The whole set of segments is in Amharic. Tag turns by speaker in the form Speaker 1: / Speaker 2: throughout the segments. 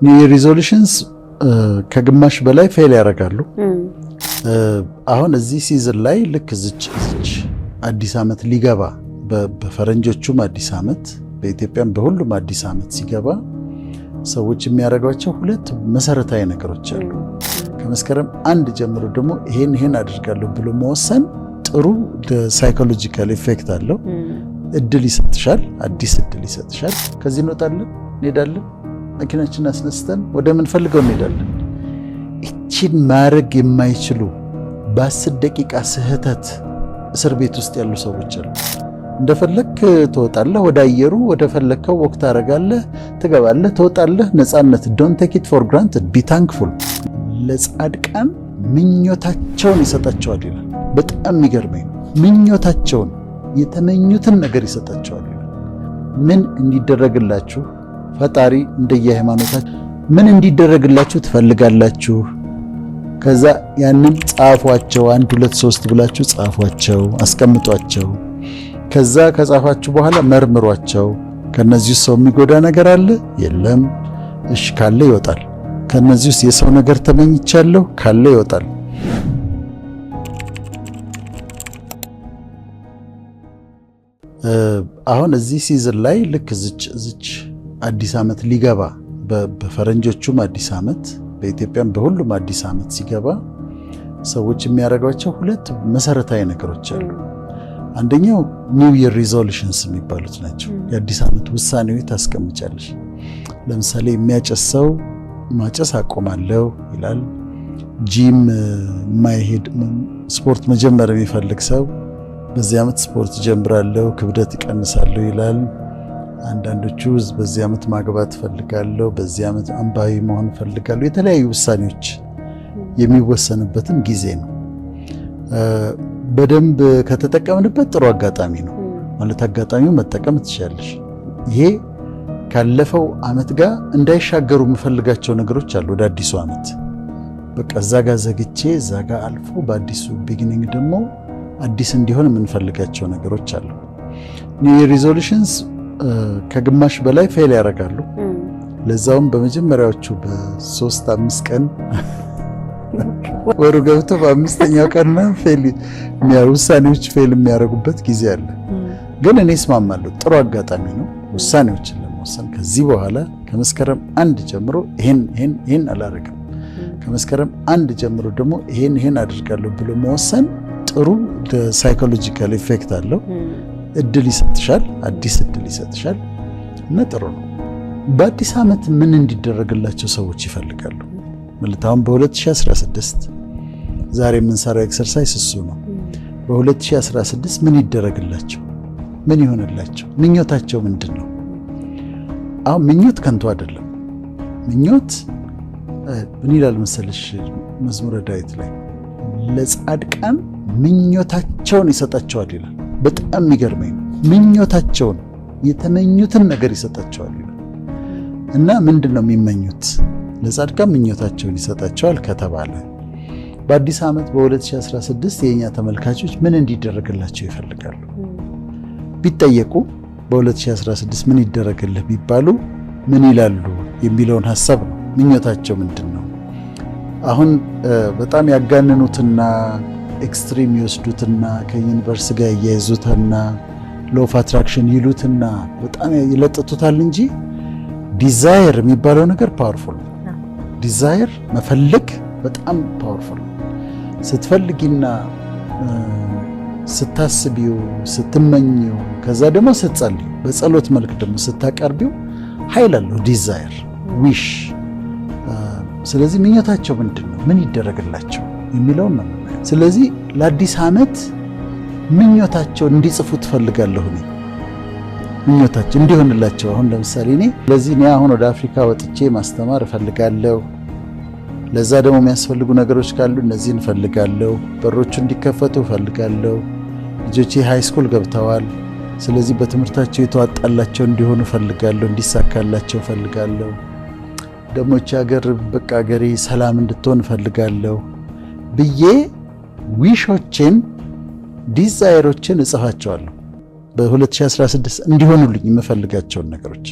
Speaker 1: ኒው ኢየር ሪዞሉሽንስ ከግማሽ በላይ ፌል ያደርጋሉ። አሁን እዚህ ሲዝን ላይ ልክ እዚች አዲስ ዓመት ሊገባ በፈረንጆቹም አዲስ ዓመት በኢትዮጵያም በሁሉም አዲስ ዓመት ሲገባ ሰዎች የሚያደርጓቸው ሁለት መሰረታዊ ነገሮች አሉ። ከመስከረም 1 ጀምሮ ደግሞ ይሄን አድርጋለሁ ብሎ መወሰን ጥሩ ሳይኮሎጂካል ኢፌክት አለው። እድል ይሰጥሻል፣ አዲስ እድል ይሰጥሻል። ከዚህ እንሄዳለን፣ መኪናችን አስነስተን ወደ ምን ፈልገው እንሄዳለን። እቺን ማድረግ የማይችሉ በ10 ደቂቃ ስህተት እስር ቤት ውስጥ ያሉ ሰዎች አሉ። እንደፈለክ ትወጣለህ፣ ወደ አየሩ ወደ ፈለከው ወቅት ታረጋለህ፣ ትገባለህ፣ ትወጣለህ። ነፃነት ዶንት ቴክ ኢት ፎር ግራንትድ ቢ ታንክፉል። ለጻድቃን ምኞታቸውን ይሰጣቸዋል ይላል። በጣም የሚገርመኝ ምኞታቸውን የተመኙትን ነገር ይሰጣቸዋል ይላል። ምን እንዲደረግላችሁ ፈጣሪ እንደየሃይማኖታችሁ ምን እንዲደረግላችሁ ትፈልጋላችሁ? ከዛ ያንን ጻፏቸው። 1 2 3 ብላችሁ ጻፏቸው፣ አስቀምጧቸው። ከዛ ከጻፋችሁ በኋላ መርምሯቸው። ከነዚህ ውስጥ ሰው የሚጎዳ ነገር አለ? የለም። እሺ ካለ ይወጣል። ከነዚህ ውስጥ የሰው ነገር ተመኝቻለሁ ካለ ይወጣል። አሁን እዚህ ሲዝን ላይ ልክ እዚች አዲስ ዓመት ሊገባ በፈረንጆቹም አዲስ ዓመት በኢትዮጵያም በሁሉም አዲስ ዓመት ሲገባ ሰዎች የሚያደርጓቸው ሁለት መሰረታዊ ነገሮች አሉ። አንደኛው ኒው ኢየር ሪዞሉሽንስ የሚባሉት ናቸው። የአዲስ ዓመት ውሳኔዎች ታስቀምጫለሽ። ለምሳሌ የሚያጨስ ሰው ማጨስ አቆማለሁ ይላል። ጂም የማይሄድ ስፖርት መጀመር የሚፈልግ ሰው በዚህ ዓመት ስፖርት ጀምራለሁ፣ ክብደት ይቀንሳለሁ ይላል። አንዳንዶቹ በዚህ ዓመት ማግባት ፈልጋለሁ፣ በዚህ ዓመት አንባቢ መሆን ፈልጋለሁ። የተለያዩ ውሳኔዎች የሚወሰንበትም ጊዜ ነው። በደንብ ከተጠቀምንበት ጥሩ አጋጣሚ ነው ማለት አጋጣሚው መጠቀም ትችላለሽ። ይሄ ካለፈው ዓመት ጋር እንዳይሻገሩ የምፈልጋቸው ነገሮች አሉ። ወደ አዲሱ ዓመት በቃ እዛ ጋር ዘግቼ እዛ ጋር አልፎ በአዲሱ ቢጊኒንግ ደግሞ አዲስ እንዲሆን የምንፈልጋቸው ነገሮች አሉ። ኒው ኢየር ሪዞሉሽንስ ከግማሽ በላይ ፌል ያደርጋሉ። ለዛውም በመጀመሪያዎቹ በ3-5 ቀን ወሩ ገብቶ በ5ኛው ቀን ውሳኔዎች ፌል የሚያደርጉበት ጊዜ አለ። ግን እኔ እስማማለሁ፣ ጥሩ አጋጣሚ ነው ውሳኔዎችን ለመወሰን። ከዚህ በኋላ ከመስከረም 1 ጀምሮ ይሄን አላደርግም፣ ከመስከረም 1 ጀምሮ ደግሞ ይሄን አድርጋለሁ ብሎ መወሰን ጥሩ ሳይኮሎጂካል ኢፌክት አለው። እድል ይሰጥሻል፣ አዲስ እድል ይሰጥሻል እና ጥሩ ነው። በአዲስ ዓመት ምን እንዲደረግላቸው ሰዎች ይፈልጋሉ? መልታውን በ2016 ዛሬ የምንሰራው ኤክሰርሳይዝ እሱ ነው። በ2016 ምን ይደረግላቸው? ምን ይሆንላቸው? ምኞታቸው ምንድን ነው? አሁን ምኞት ከንቱ አይደለም። ምኞት ምን ይላል መሰለሽ መዝሙረ ዳዊት ላይ ለጻድቃን ምኞታቸውን ይሰጣቸዋል ይላል። በጣም የሚገርመኝ ምኞታቸውን የተመኙትን ነገር ይሰጣቸዋል ይላል። እና ምንድን ነው የሚመኙት? ለጻድቃን ምኞታቸውን ይሰጣቸዋል ከተባለ በአዲስ ዓመት በ2016 የኛ ተመልካቾች ምን እንዲደረግላቸው ይፈልጋሉ ቢጠየቁ፣ በ2016 ምን ይደረግልህ ቢባሉ ምን ይላሉ የሚለውን ሐሳብ ነው። ምኞታቸው ምንድን ነው? አሁን በጣም ያጋንኑትና ኤክስትሪም ይወስዱትና ከዩኒቨርስ ጋር እያይዙትና ሎ ኦፍ አትራክሽን ይሉትና በጣም ይለጥጡታል እንጂ ዲዛየር የሚባለው ነገር ፓወርፉል ነው። ዲዛየር መፈለግ በጣም ፓወርፉል ነው። ስትፈልጊና ስታስቢው ስትመኚው ከዛ ደግሞ ስትጸልዩ በጸሎት መልክ ደግሞ ስታቀርቢው ኃይል አለው ዲዛየር ዊሽ። ስለዚህ ምኞታቸው ምንድን ነው? ምን ይደረግላቸው የሚለውን ነው። ስለዚህ ለአዲስ ዓመት ምኞታቸው እንዲጽፉ ትፈልጋለሁ። እኔ ምኞታቸው እንዲሆንላቸው አሁን ለምሳሌ እኔ አሁን ወደ አፍሪካ ወጥቼ ማስተማር እፈልጋለሁ። ለዛ ደግሞ የሚያስፈልጉ ነገሮች ካሉ እነዚህን እፈልጋለሁ። በሮቹ እንዲከፈቱ እፈልጋለሁ። ልጆቼ ሃይ ስኩል ገብተዋል። ስለዚህ በትምህርታቸው የተዋጣላቸው እንዲሆኑ እፈልጋለሁ፣ እንዲሳካላቸው እፈልጋለሁ። ደግሞ እቺ ሀገር በቃ ሀገሬ ሰላም እንድትሆን እፈልጋለሁ ብዬ ዊሾችን ዲዛይሮችን እጽፋቸዋለሁ። በ2016 እንዲሆኑልኝ የምፈልጋቸውን ነገሮች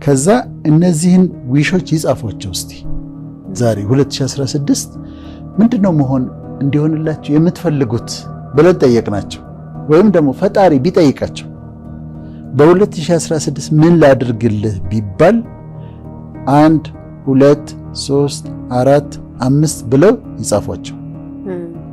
Speaker 1: ከዛ እነዚህን ዊሾች ይጻፏቸው እስቲ ዛሬ 2016 ምንድነው መሆን እንዲሆንላችሁ የምትፈልጉት ብለን ጠየቅናቸው። ወይም ደግሞ ፈጣሪ ቢጠይቃቸው በ2016 ምን ላድርግልህ ቢባል 1 2 3 4 5 ብለው ይጻፏቸው።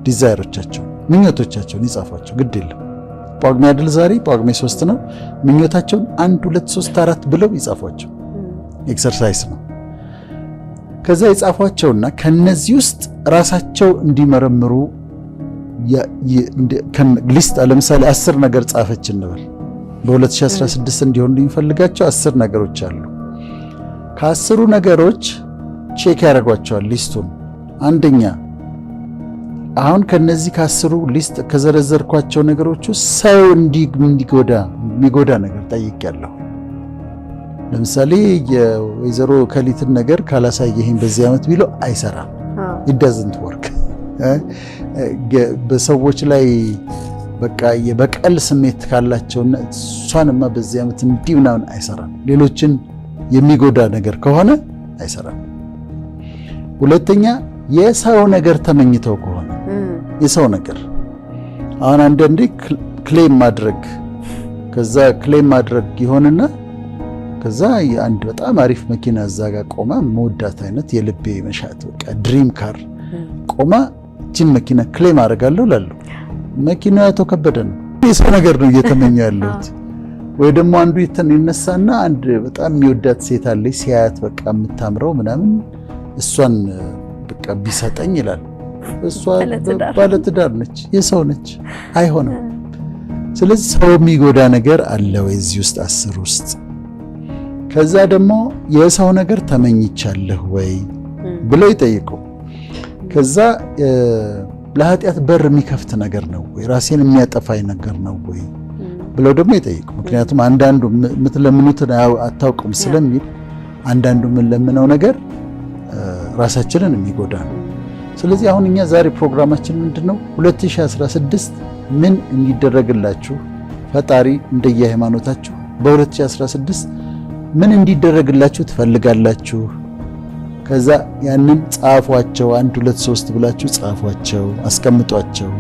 Speaker 1: ዲዛይሮቻቸው ምኞቶቻቸውን ይጻፏቸው። ግድ የለም ጳጉሜ አይደል ዛሬ ጳጉሜ 3 ነው። ምኞታቸውን 1 2 3 4 ብለው ይጻፏቸው። ኤክሰርሳይዝ ነው። ከዛ ይጻፏቸውና ከነዚህ ውስጥ ራሳቸው እንዲመረምሩ ሊስት ለምሳሌ 10 ነገር ጻፈች እንበል። በ2016 እንዲሆን የሚፈልጋቸው 10 ነገሮች አሉ። ከ10ሩ ነገሮች ቼክ ያደርጓቸዋል ሊስቱን። አንደኛ አሁን ከነዚህ ከ10ሩ ሊስት ከዘረዘርኳቸው ነገሮች ሰው የሚጎዳ ነገር ጠይቄያለሁ። ለምሳሌ የወይዘሮ ከሊትን ነገር ካላሳየህኝ በዚህ ዓመት ቢለው አይሰራም። it doesn't work። በሰዎች ላይ በቃ የበቀል ስሜት ካላቸውና እሷንማ በዚህ ዓመት እንዲህ ምናምን አይሰራም። ሌሎችን የሚጎዳ ነገር ከሆነ አይሰራም። ሁለተኛ የሰው ነገር ተመኝተው ከሆነ የሰው ነገር አሁን አንዳንዴ ክሌም ማድረግ ከዛ ክሌም ማድረግ ይሆንና ከዛ አንድ በጣም አሪፍ መኪና እዛ ጋር ቆማ መወዳት አይነት የልቤ መሻት በቃ ድሪም ካር ቆማ እቺን መኪና ክሌም አደርጋለሁ ላለው መኪናው ያቶ ከበደ ነው። የሰው ነገር ነው እየተመኘ ያለሁት። ወይ ደግሞ አንዱ ይነሳና አንድ በጣም የሚወዳት ሴት አለች ሲያያት በቃ የምታምረው ምናምን እሷን በቃ ቢሰጠኝ ይላል። እሷ ባለትዳር ነች፣ የሰው ነች፣ አይሆንም። ስለዚህ ሰው የሚጎዳ ነገር አለ ወይ እዚህ ውስጥ 10 ውስጥ? ከዛ ደግሞ የሰው ነገር ተመኝቻለሁ ወይ ብለው ይጠይቁ። ከዛ ለኃጢአት በር የሚከፍት ነገር ነው ወይ ራሴን የሚያጠፋኝ ነገር ነው ወይ ብለው ደግሞ ይጠይቁ። ምክንያቱም አንዳንዱ የምትለምኑትን አታውቁም ስለሚል አንዳንዱ የምንለምነው ነገር ራሳችንን የሚጎዳ ነው። ስለዚህ አሁን እኛ ዛሬ ፕሮግራማችን ምንድነው? 2016 ምን እንዲደረግላችሁ ፈጣሪ እንደየሃይማኖታችሁ በ2016 ምን እንዲደረግላችሁ ትፈልጋላችሁ? ከዛ ያንን ጻፏቸው። 1 2 3 ብላችሁ ጻፏቸው፣ አስቀምጧቸው።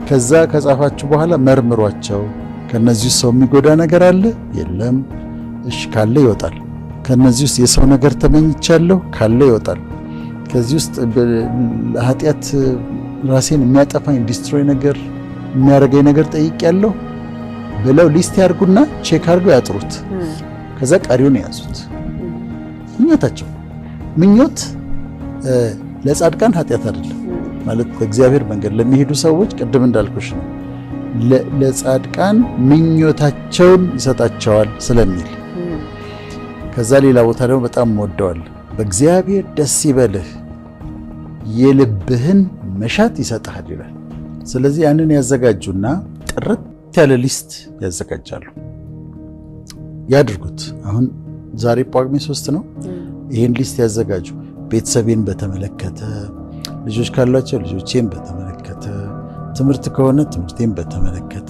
Speaker 1: ከዛ ከጻፋችሁ በኋላ መርምሯቸው። ከነዚህ ውስጥ ሰው የሚጎዳ ነገር አለ? የለም። እሺ ካለ ይወጣል። ከነዚህ ውስጥ የሰው ነገር ተመኝቻለሁ ካለ ይወጣል። ከዚህ ውስጥ ለኃጢአት ራሴን የሚያጠፋኝ ዲስትሮይ ነገር የሚያደርገኝ ነገር ጠይቄያለሁ ብለው ሊስት ያርጉና ቼክ አድርገው ያጥሩት። ከዛ ቀሪውን ያዙት። ምኞታቸው ምኞት ለጻድቃን ኃጢአት አይደለም ማለት በእግዚአብሔር መንገድ ለሚሄዱ ሰዎች ቅድም እንዳልኩሽ ነው። ለጻድቃን ምኞታቸውን ይሰጣቸዋል ስለሚል ከዛ ሌላ ቦታ ደግሞ በጣም ወደዋል። በእግዚአብሔር ደስ ይበልህ የልብህን መሻት ይሰጥሃል ይላል። ስለዚህ ያንን ያዘጋጁና ጥርት ያለ ሊስት ያዘጋጃሉ። ያድርጉት። አሁን ዛሬ ጳጉሜ 3 ነው። ይሄን ሊስት ያዘጋጁ። ቤተሰቤን በተመለከተ፣ ልጆች ካሏቸው ልጆቼን በተመለከተ፣ ትምህርት ከሆነ ትምህርቴን በተመለከተ፣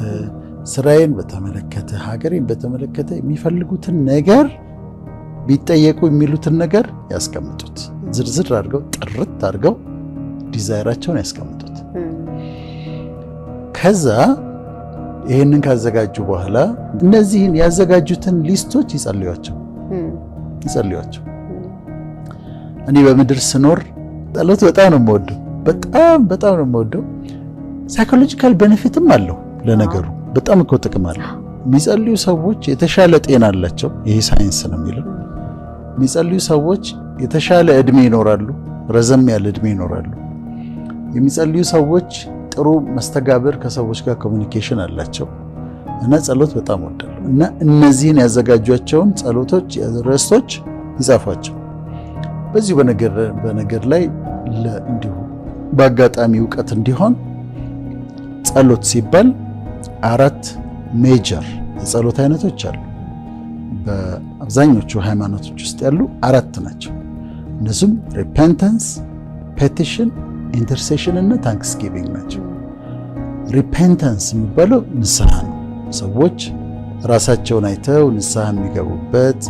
Speaker 1: ስራዬን በተመለከተ፣ ሀገሬን በተመለከተ የሚፈልጉትን ነገር ቢጠየቁ የሚሉትን ነገር ያስቀምጡት። ዝርዝር አድርገው ጥርት አድርገው ዲዛይራቸውን ያስቀምጡት። ከዛ ይሄንን ካዘጋጁ በኋላ እነዚህን ያዘጋጁትን ሊስቶች ይጸልዩአቸው። እኔ በምድር ስኖር ጸሎት በጣም ነው የምወደው። በጣም ነው የምወደው። ሳይኮሎጂካል ቤኔፊትም አለው። ለነገሩ በጣም እኮ ጥቅም አለው። የሚጸልዩ ሰዎች የተሻለ ጤና አላቸው። ይሄ ሳይንስ ነው የሚለው። የሚጸልዩ ሰዎች የተሻለ እድሜ ይኖራሉ፣ ረዘም ያለ እድሜ ይኖራሉ። የሚጸልዩ ሰዎች ጥሩ መስተጋብር ከሰዎች ጋር ኮሚኒኬሽን አላቸው። እና ጸሎት በጣም ወዳለሁ። እና እነዚህን ያዘጋጇቸውን ጸሎቶች ርዕሶች ይጻፏቸው። በዚህ በነገር ላይ እንዲሁ በአጋጣሚ እውቀት እንዲሆን ጸሎት ሲባል 4 ሜጀር የጸሎት አይነቶች አሉ። በአብዛኞቹ ሃይማኖቶች ውስጥ ያሉ 4 ናቸው። እነሱም ሪፔንተንስ፣ ፔቲሽን፣ ኢንተርሴሽን እና ታንክስጊቪንግ ናቸው። ሪፔንተንስ የሚባለው ንስሐ ነው። ሰዎች ራሳቸውን አይተው ንስሐ የሚገቡበት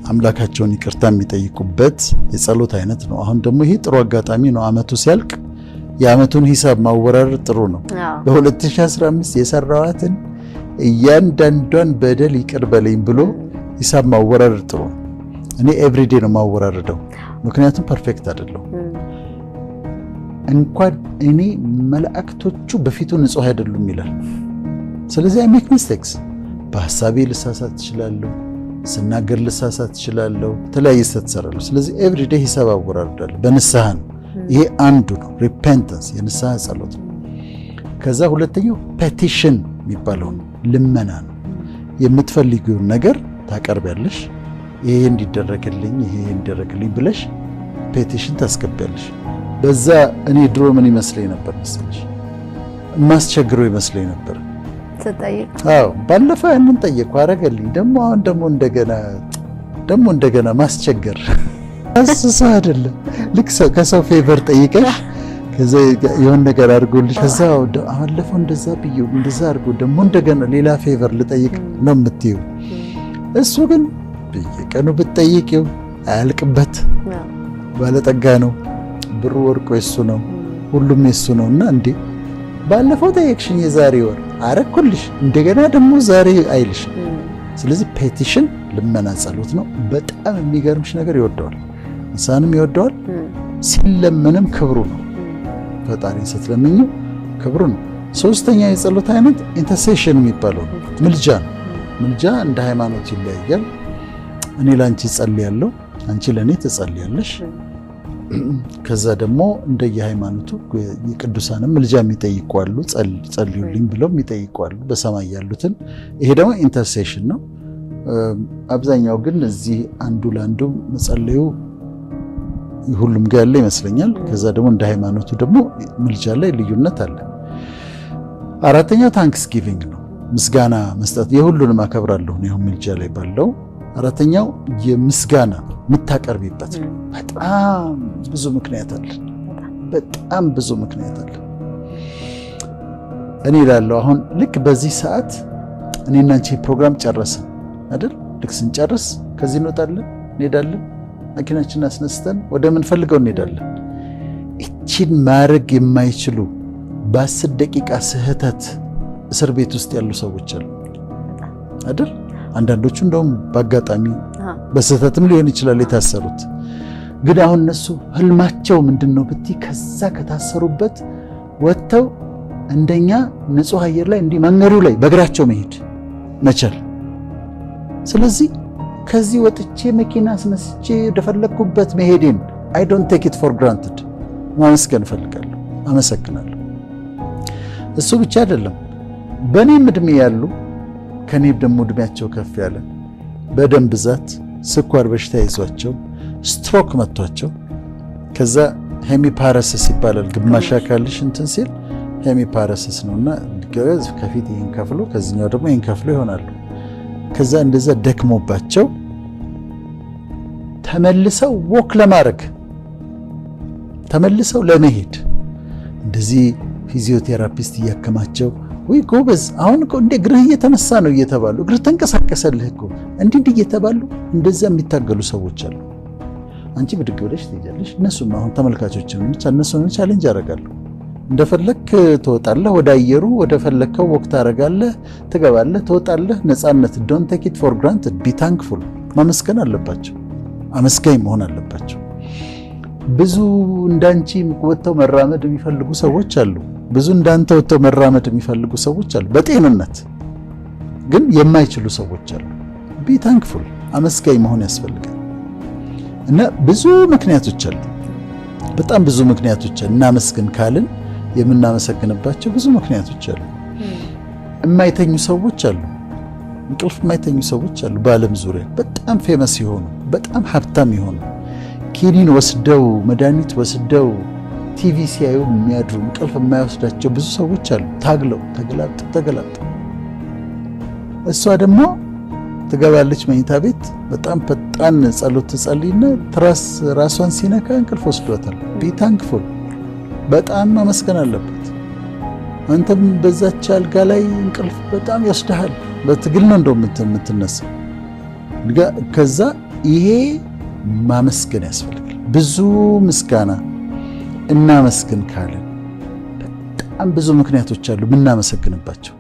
Speaker 1: አምላካቸውን ይቅርታ የሚጠይቁበት የጸሎት አይነት ነው። አሁን ደግሞ ይሄ ጥሩ አጋጣሚ ነው። አመቱ ሲያልቅ የአመቱን ሂሳብ ማወራረድ ጥሩ ነው። በ2015 የሰራዋትን እያንዳንዷን በደል ይቅር በለኝ ብሎ ሂሳብ ማወራረድ ጥሩ ነው። እኔ ኤቭሪዴ ነው ማወራረደው፣ ምክንያቱም ፐርፌክት አይደለሁም። እንኳን እኔ መላእክቶቹ በፊቱ ንጹህ አይደሉም ይላል። ስለዚህ አይ ሜክ ሚስቴክስ። በሐሳቤ ልሳሳት እችላለሁ፣ ስናገር ልሳሳት እችላለሁ፣ የተለያየ ስህተት እሰራለሁ። ስለዚህ ኤቭሪዴ ሂሳብ አወራርዳለሁ። በንስሐ ነው። ይሄ አንዱ ነው፣ ሪፔንተንስ የንስሐ ጸሎት ነው። ከዛ ሁለተኛው ፔቲሽን የሚባለው ነው፣ ልመና ነው። የምትፈልጊውን ነገር ታቀርቢያለሽ። ይሄ እንዲደረግልኝ፣ ይሄ እንዲደረግልኝ ብለሽ ፔቲሽን ታስገቢያለሽ። በዛ እኔ ድሮ ምን ይመስለኝ ነበር መሰለሽ? ማስቸግረው ይመስለኝ ነበር
Speaker 2: ተጠይቅ።
Speaker 1: አዎ ባለፈው ያንን ጠየቅኩ፣ አረገልኝ። አሁን ደግሞ እንደገና ማስቸገር አስሳ አይደለም። ልክ ከሰው ፌቨር ጠይቀሽ ከዛ የሆነ ነገር አድርጎልሽ ከዛ ባለፈው እንደዛ ብዬው እንደዛ አድርጎ ደግሞ እንደገና ሌላ ፌቨር ልጠይቅ ነው የምትይው። እሱ ግን በየቀኑ ብትጠይቂው አያልቅበት። ባለጠጋ ነው፣ ብሩ ወርቆ የሱ ነው፣ ሁሉም የሱ ነው። እና እንዴ ባለፈው ጠየቅሽኝ የዛሬ ወር አረኩልሽ እንደገና ደግሞ ዛሬ አይልሽ። ስለዚህ ፔቲሽን ልመና ጸሎት ነው። በጣም የሚገርምሽ ነገር ይወደዋል፣ እንሳንም ይወደዋል። ሲለመንም ክብሩ ነው። ፈጣሪን ስትለምኙ ክብሩ ነው። ሶስተኛ የጸሎት አይነት ኢንተርሴሽን የሚባለው ነው፣ ምልጃ ነው። ምልጃ እንደ ሃይማኖት ይለያያል። እኔ ላንቺ ጸልያለሁ፣ አንቺ ለኔ ትጸልያለሽ። ከዛ ደግሞ እንደየሃይማኖቱ የቅዱሳንም ምልጃ የሚጠይቁ አሉ፣ ጸልዩልኝ ብለው የሚጠይቁ አሉ፣ በሰማይ ያሉትን። ይሄ ደግሞ ኢንተርሴሽን ነው። አብዛኛው ግን እዚህ አንዱ ለአንዱ መጸለዩ ሁሉም ጋር ያለ ይመስለኛል። ከዛ ደግሞ እንደ ሃይማኖቱ ደግሞ ምልጃ ላይ ልዩነት አለ። አራተኛው ታንክስ ጊቪንግ ነው፣ ምስጋና መስጠት። የሁሉንም አከብራለሁ ነው ምልጃ ላይ ባለው። አራተኛው የምስጋና የምታቀርቢበት ነው። በጣም ብዙ ምክንያት አለ፣ በጣም ብዙ ምክንያት አለ። እኔ እላለሁ አሁን ልክ በዚህ ሰዓት እኔና አንቺ ፕሮግራም ጨረስን አይደል? ልክ ስንጨርስ ከዚህ እንወጣለን፣ እንሄዳለን፣ መኪናችንን አስነስተን ወደ ምንፈልገው እንሄዳለን። እቺን ማድረግ የማይችሉ በ10 ደቂቃ ስህተት እስር ቤት ውስጥ ያሉ ሰዎች አሉ አይደል? አንዳንዶቹ እንደውም በአጋጣሚ በስህተትም ሊሆን ይችላል የታሰሩት። ግን አሁን እነሱ ህልማቸው ምንድነው ብትይ ከዛ ከታሰሩበት ወጥተው እንደኛ ንጹህ አየር ላይ እንዲህ መንገዱ ላይ በእግራቸው መሄድ መቻል። ስለዚህ ከዚህ ወጥቼ መኪና አስነስቼ ወደፈለኩበት መሄዴን I don't take it for granted ማመስገን እፈልጋለሁ፣ አመሰግናለሁ። እሱ ብቻ አይደለም፣ በእኔም እድሜ ያሉ ከኔ ደግሞ እድሜያቸው ከፍ ያለ በደም ብዛት ስኳር በሽታ ይዟቸው ስትሮክ መጥቷቸው ከዛ ሄሚፓረሲስ ይባላል። ግማሽ አካልሽ እንትን ሲል ሄሚፓረሲስ ነውና ከፊት ይሄን ከፍሎ ከዚህኛው ደግሞ ይሄን ከፍሎ ይሆናሉ። ከዛ እንደዛ ደክሞባቸው ተመልሰው ወክ ለማድረግ ተመልሰው ለመሄድ እንደዚህ ፊዚዮቴራፒስት እያከማቸው ወይ ጎበዝ አሁን እኮ እንደ እግርህ እየተነሳ ነው እየተባሉ እግርህ ተንቀሳቀሰልህ እኮ እንዲህ እየተባሉ እንደዛ የሚታገሉ ሰዎች አሉ። አንቺ ብድግ ብለሽ ትሄጃለሽ። እነሱም አሁን ተመልካቾችን እነሱን ቻሌንጅ ያደርጋሉ። እንደፈለክ ትወጣለህ ወደ አየሩ፣ ወደ ፈለከው ወቅት ታደርጋለህ፣ ትገባለህ፣ ትወጣለህ። ነፃነት don't take it for granted be thankful ማመስገን አለባቸው፣ አመስጋኝ መሆን አለባቸው። ብዙ እንዳንቺ ወጥተው መራመድ የሚፈልጉ ሰዎች አሉ። ብዙ እንዳንተ ወጥተው መራመድ የሚፈልጉ ሰዎች አሉ። በጤንነት ግን የማይችሉ ሰዎች አሉ። be thankful አመስጋኝ መሆን ያስፈልጋል። እና ብዙ ምክንያቶች አሉ፣ በጣም ብዙ ምክንያቶች አሉ። እናመስግን ካልን የምናመሰግንባቸው ብዙ ምክንያቶች አሉ። የማይተኙ ሰዎች አሉ፣ እንቅልፍ የማይተኙ ሰዎች አሉ። በዓለም ዙሪያ በጣም ፌመስ የሆኑ በጣም ሀብታም የሆኑ ኪኒን ወስደው መድኃኒት ወስደው ቲቪ ሲያዩ የሚያድሩ እንቅልፍ የማይወስዳቸው ብዙ ሰዎች አሉ። ታግለው ተገላብጠው እሷ ደግሞ ትገባለች መኝታ ቤት። በጣም ፈጣን ጸሎት ትጸልይና ትራስ ራሷን ሲነካ እንቅልፍ ወስዷታል። ቢ ታንክፉል በጣም ማመስገን አለበት። አንተም በዛች አልጋ ላይ እንቅልፍ በጣም ይወስድሃል። በትግል ነው እንደው የምትነሳው። ከዛ ይሄ ማመስገን ያስፈልጋል። ብዙ ምስጋና እናመስግን ካለን በጣም ብዙ ምክንያቶች አሉ የምናመሰግንባቸው።